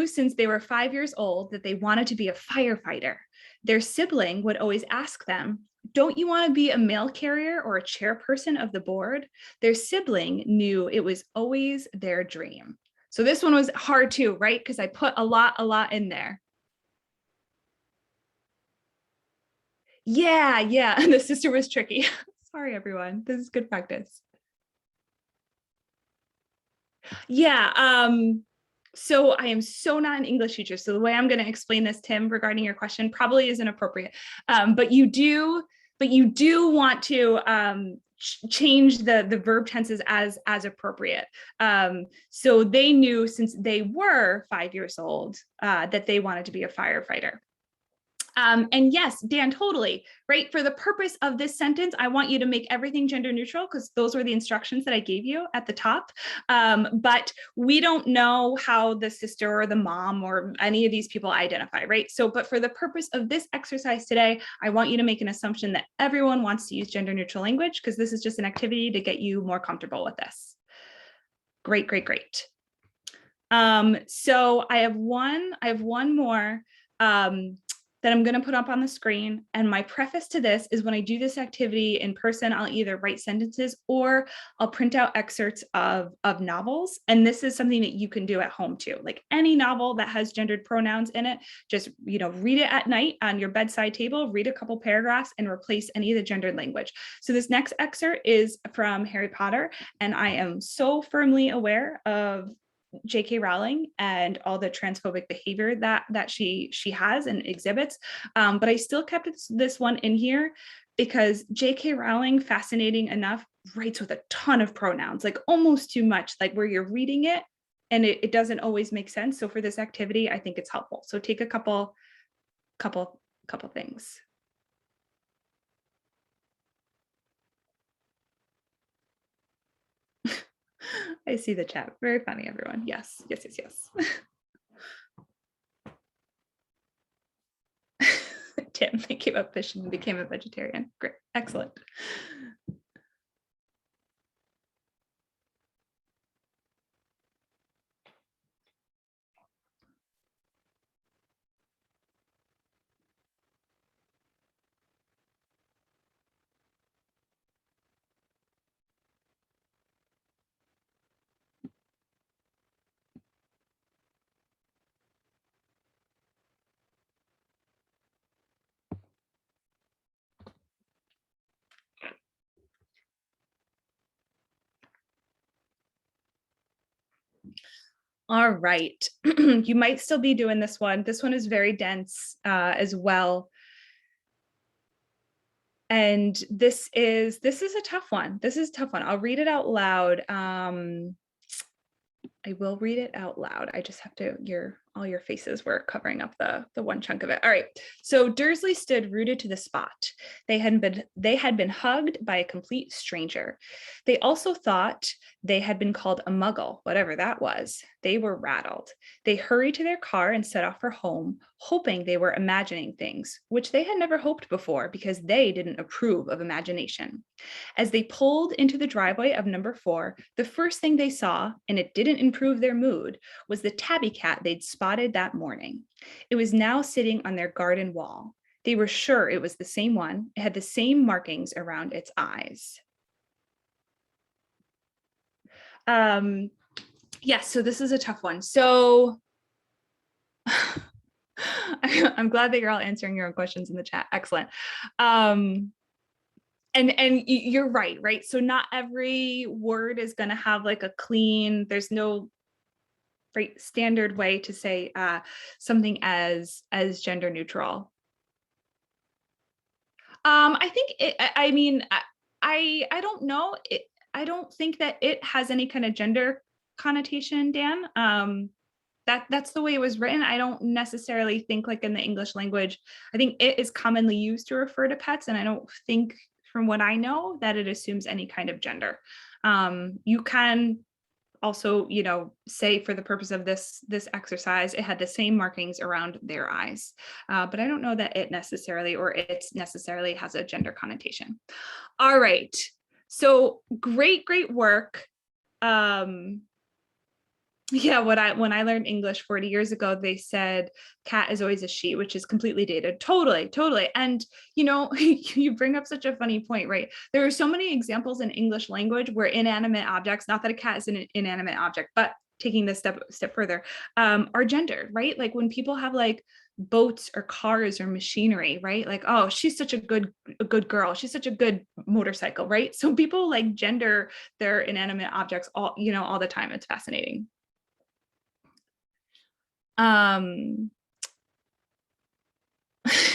since they were 5 years old that they wanted to be a firefighter. Their sibling would always ask them, "Don't you want to be a mail carrier or a chairperson of the board?" Their sibling knew it was always their dream. So this one was hard too, right? Because I put a lot in there. Yeah. And the sister was tricky. Sorry, everyone. This is good practice. Yeah. So I am so not an English teacher. So the way I'm going to explain this, Tim, regarding your question probably isn't appropriate. But you do want to change the verb tenses as appropriate. So they knew since they were 5 years old that they wanted to be a firefighter. And yes, Dan, totally, right? For the purpose of this sentence, I want you to make everything gender neutral because those were the instructions that I gave you at the top. But we don't know how the sister or the mom or any of these people identify, right? So, but for the purpose of this exercise today, I want you to make an assumption that everyone wants to use gender neutral language because this is just an activity to get you more comfortable with this. Great. So I have one more that I'm going to put up on the screen. And my preface to this is when I do this activity in person, I'll either write sentences or I'll print out excerpts of novels. And this is something that you can do at home too. Like any novel that has gendered pronouns in it, just, read it at night on your bedside table, read a couple paragraphs and replace any of the gendered language. So this next excerpt is from Harry Potter. And I am so firmly aware of J.K. Rowling and all the transphobic behavior that she has and exhibits. But I still kept this one in here because J.K. Rowling, fascinating enough, writes with a ton of pronouns, like almost too much, like where you're reading it and it doesn't always make sense. So for this activity, I think it's helpful. So take a couple things. I see the chat. Very funny, everyone. Yes, yes, yes, yes. Tim, they gave up fishing and became a vegetarian. Great, excellent. All right, you might still be doing this one. This one is very dense as well. And this is a tough one. This is a tough one. I'll read it out loud. I will read it out loud. I just have to, all your faces were covering up the one chunk of it. All right. So Dursley stood rooted to the spot. They had been hugged by a complete stranger. They also thought they had been called a muggle, whatever that was. They were rattled. They hurried to their car and set off for home, hoping they were imagining things, which they had never hoped before because they didn't approve of imagination. As they pulled into the driveway of number 4, the first thing they saw, and it didn't improve their mood, was the tabby cat they'd spotted that morning. It was now sitting on their garden wall. They were sure it was the same one. It had the same markings around its eyes. Yes, so this is a tough one. So I'm glad that you're all answering your own questions in the chat. Excellent. And you're right? So not every word is going to have like a clean, there's no right standard way to say something as gender neutral. I think I don't know. I don't think that it has any kind of gender connotation, Dan. That's the way it was written. I don't necessarily think like in the English language, I think it is commonly used to refer to pets. And I don't think from what I know that it assumes any kind of gender. You can also, say for the purpose of this exercise, it had the same markings around their eyes. But I don't know that it necessarily has a gender connotation. All right. So great work. Yeah, when I learned English 40 years ago, they said cat is always a she, which is completely dated. Totally. And, you bring up such a funny point, right? There are so many examples in English language where inanimate objects, not that a cat is an inanimate object, but taking this step further, are gendered, right? Like when people have like boats or cars or machinery, right? Like, oh, she's such a good girl. She's such a good motorcycle, right? So people like gender their inanimate objects all the time. It's fascinating.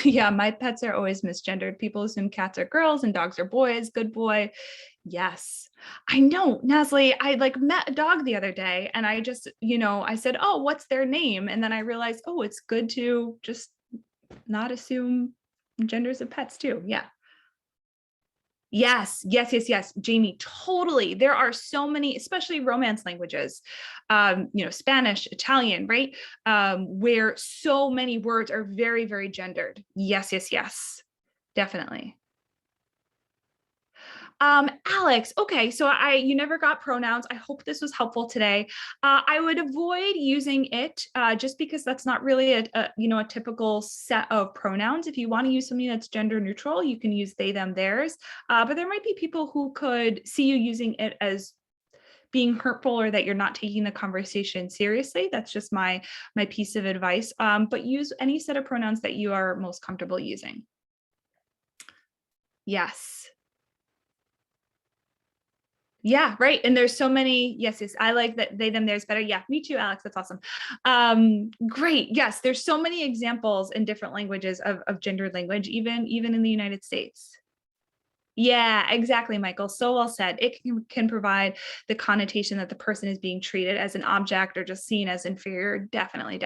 Yeah, my pets are always misgendered. People assume cats are girls and dogs are boys. Good boy. Yes, I know, Nasli. I like met a dog the other day and I just, I said, oh, what's their name? And then I realized, oh, it's good to just not assume genders of pets too. Yeah. Yes, Jamie, totally. There are so many, especially Romance languages, Spanish, Italian, right? Where so many words are very, very gendered. Yes, definitely. Alex, okay, so you never got pronouns. I hope this was helpful today. I would avoid using it just because that's not really a typical set of pronouns. If you want to use something that's gender neutral, you can use they, them, theirs. But there might be people who could see you using it as being hurtful or that you're not taking the conversation seriously. That's just my piece of advice. But use any set of pronouns that you are most comfortable using. Yes. Yeah, right. And there's so many. Yes, I like that they, them, theirs better. Yeah, me too, Alex. That's awesome. Great. Yes, there's so many examples in different languages of gendered language, even in the United States. Yeah, exactly, Michael. So well said. It can provide the connotation that the person is being treated as an object or just seen as inferior. Definitely.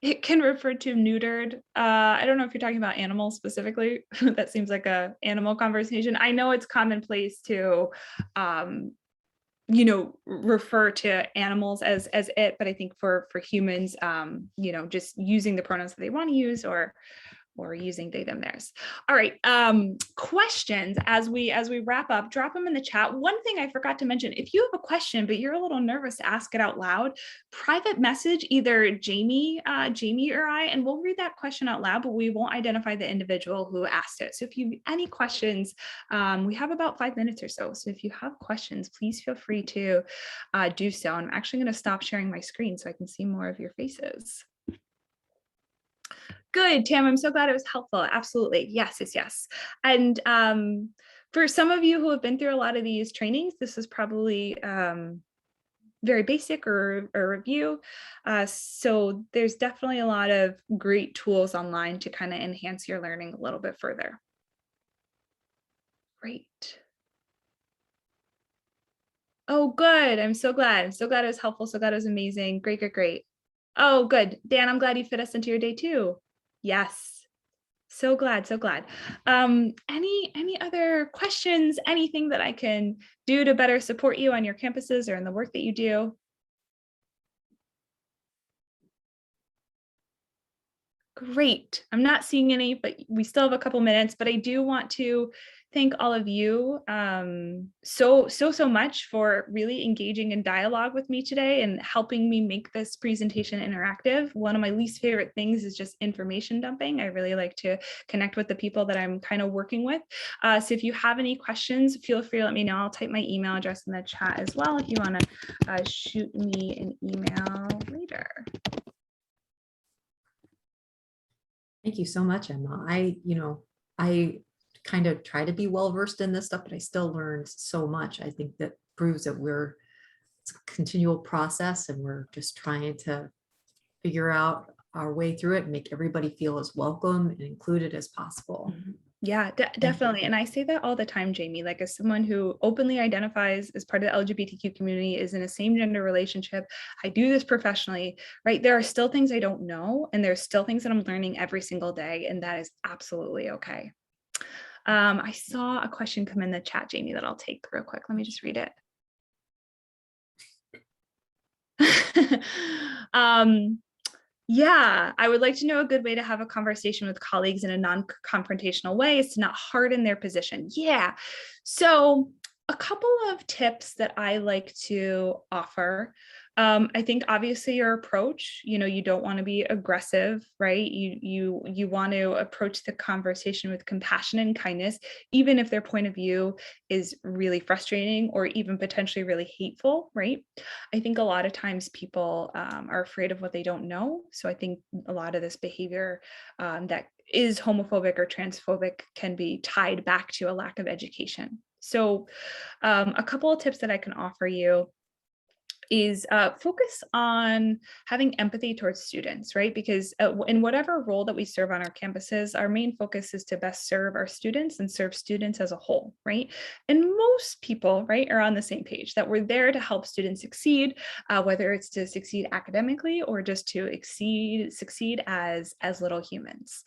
It can refer to neutered. I don't know if you're talking about animals specifically. That seems like a animal conversation. I know it's commonplace to, refer to animals as it, but I think for humans, just using the pronouns that they want to use or using they, them, theirs. All right. Questions as we wrap up, drop them in the chat. One thing I forgot to mention, if you have a question, but you're a little nervous to ask it out loud, private message either Jamie or I, and we'll read that question out loud, but we won't identify the individual who asked it. So if you have any questions, we have about 5 minutes or so. So if you have questions, please feel free to do so. I'm actually going to stop sharing my screen so I can see more of your faces. Good, Tam, I'm so glad it was helpful. Absolutely. Yes. And for some of you who have been through a lot of these trainings, this is probably very basic or a review. So there's definitely a lot of great tools online to kind of enhance your learning a little bit further. Great. Oh, good. I'm so glad. It was helpful. So glad it was amazing. Great. Oh, good. Dan, I'm glad you fit us into your day too. Yes. So glad. Any other questions, anything that I can do to better support you on your campuses or in the work that you do? Great. I'm not seeing any, but we still have a couple minutes, but I do want to thank all of you so much for really engaging in dialogue with me today and helping me make this presentation interactive. One of my least favorite things is just information dumping. I really like to connect with the people that I'm kind of working with. So if you have any questions, feel free to let me know. I'll type my email address in the chat as well if you want to shoot me an email later.
Thank you so much, Emma. I kind of try to be well-versed in this stuff, but I still learned so much. I think that proves that it's a continual process and we're just trying to figure out our way through it and make everybody feel as welcome and included as possible.
Yeah, definitely. And I say that all the time, Jamie, like as someone who openly identifies as part of the LGBTQ community, is in a same gender relationship, I do this professionally, right? There are still things I don't know, and there's still things that I'm learning every single day, and that is absolutely okay. I saw a question come in the chat, Jamie, that I'll take real quick. Let me just read it. Yeah, I would like to know a good way to have a conversation with colleagues in a non-confrontational way is to not harden their position. Yeah, so a couple of tips that I like to offer. I think obviously your approach, you don't want to be aggressive, right? You want to approach the conversation with compassion and kindness, even if their point of view is really frustrating or even potentially really hateful, right? I think a lot of times people are afraid of what they don't know. So I think a lot of this behavior that is homophobic or transphobic can be tied back to a lack of education. So a couple of tips that I can offer you is focus on having empathy towards students, right? Because in whatever role that we serve on our campuses, our main focus is to best serve our students and serve students as a whole, right? And most people, right, are on the same page that we're there to help students succeed, whether it's to succeed academically or just to succeed as little humans.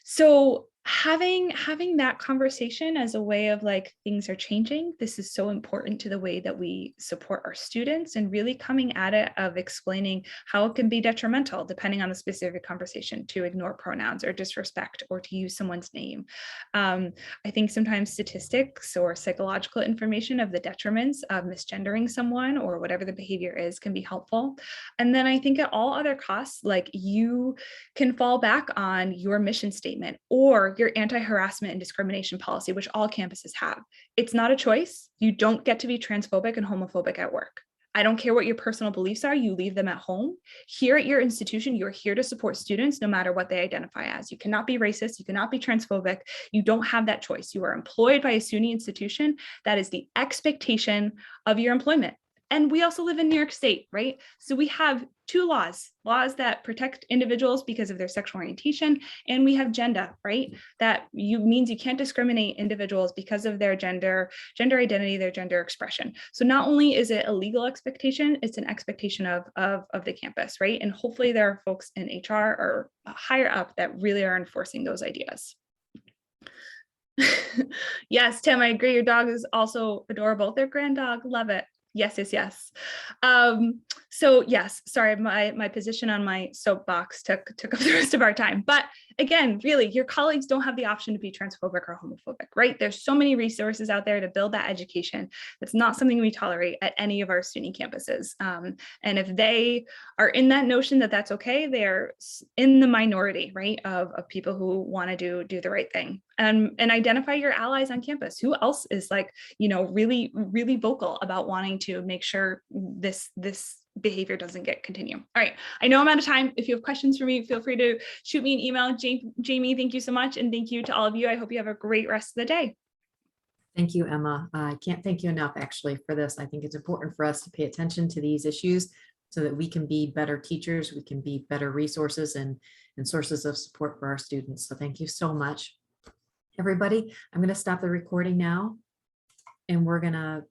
So having that conversation as a way of like, things are changing. This is so important to the way that we support our students, and really coming at it of explaining how it can be detrimental, depending on the specific conversation, to ignore pronouns or disrespect or to use someone's name. I think sometimes statistics or psychological information of the detriments of misgendering someone or whatever the behavior is can be helpful. And then I think at all other costs, like, you can fall back on your mission statement or your anti-harassment and discrimination policy, which all campuses have. It's not a choice. You don't get to be transphobic and homophobic at work. I don't care what your personal beliefs are, you leave them at home. Here at your institution, you're here to support students no matter what they identify as. You cannot be racist, you cannot be transphobic, you don't have that choice. You are employed by a SUNY institution. That is the expectation of your employment. And we also live in New York State, right? So we have two laws that protect individuals because of their sexual orientation, and we have gender, right? That means you can't discriminate individuals because of their gender identity, their gender expression. So not only is it a legal expectation, it's an expectation of the campus, right? And hopefully there are folks in HR or higher up that really are enforcing those ideas. Yes, Tim, I agree. Your dog is also adorable. Their grand dog, love it. Yes. So yes, sorry, my position on my soapbox took up the rest of our time. But again, really, your colleagues don't have the option to be transphobic or homophobic, right? There's so many resources out there to build that education. That's not something we tolerate at any of our SUNY campuses. And if they are in that notion that that's okay, they're in the minority, right, of people who want to do the right thing. And identify your allies on campus. Who else is like, really, really vocal about wanting to make sure this behavior doesn't continue. All right, I know I'm out of time. If you have questions for me, feel free to shoot me an email. Jamie, thank you so much. And thank you to all of you. I hope you have a great rest of the day.
Thank you, Emma. I can't thank you enough actually for this. I think it's important for us to pay attention to these issues so that we can be better teachers, we can be better resources and sources of support for our students. So thank you so much. Everybody, I'm going to stop the recording now, and we're going to